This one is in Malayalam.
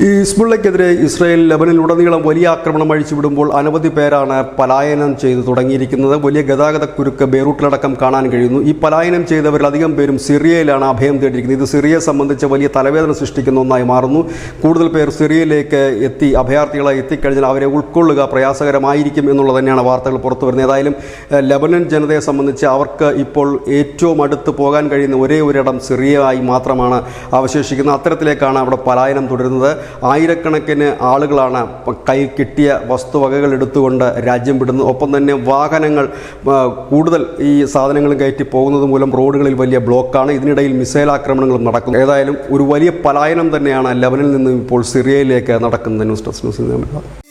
ഈ ഹിസ്ബുള്ളയ്ക്കെതിരെ ഇസ്രായേൽ ലെബനനിലുടനീളം വലിയ ആക്രമണം അഴിച്ചുവിടുമ്പോൾ അനവധി പേരാണ് പലായനം ചെയ്തു തുടങ്ങിയിരിക്കുന്നത്. വലിയ ഗതാഗത കുരുക്ക് ബെയ്റൂട്ടിലടക്കം കാണാൻ കഴിയുന്നു. ഈ പലായനം ചെയ്തവരിൽ അധികം പേരും സിറിയയിലാണ് അഭയം തേടിയിരിക്കുന്നത്. ഇത് സിറിയയെ സംബന്ധിച്ച് വലിയ തലവേദന സൃഷ്ടിക്കുന്ന ഒന്നായി മാറുന്നു. കൂടുതൽ പേർ സിറിയയിലേക്ക് എത്തി അഭയാർത്ഥികളെ എത്തിക്കഴിഞ്ഞാൽ അവരെ ഉൾക്കൊള്ളുക പ്രയാസകരമായിരിക്കും എന്നുള്ളത് തന്നെയാണ് വാർത്തകൾ പുറത്തു വരുന്നത്. ഏതായാലും ലെബനൻ ജനതയെ സംബന്ധിച്ച് അവർക്ക് ഇപ്പോൾ ഏറ്റവും അടുത്ത് പോകാൻ കഴിയുന്ന ഒരേ ഒരിടം സിറിയയായി മാത്രമാണ് അവശേഷിക്കുന്നത്. അത്തരത്തിലേക്കാണ് അവിടെ പലായനം തുടരുന്നത്. ആയിരക്കണക്കിന് ആളുകളാണ് കൈ കിട്ടിയ വസ്തുവകകൾ എടുത്തുകൊണ്ട് രാജ്യം വിടുന്നത്. ഒപ്പം തന്നെ വാഹനങ്ങൾ കൂടുതൽ ഈ സാധനങ്ങൾ കയറ്റി പോകുന്നത് മൂലം റോഡുകളിൽ വലിയ ബ്ലോക്കാണ്. ഇതിനിടയിൽ മിസൈൽ ആക്രമണങ്ങളും നടക്കുന്നു. ഏതായാലും ഒരു വലിയ പലായനം തന്നെയാണ് ലെബനനിൽ നിന്നും ഇപ്പോൾ സിറിയയിലേക്ക് നടക്കുന്നത്. News desk.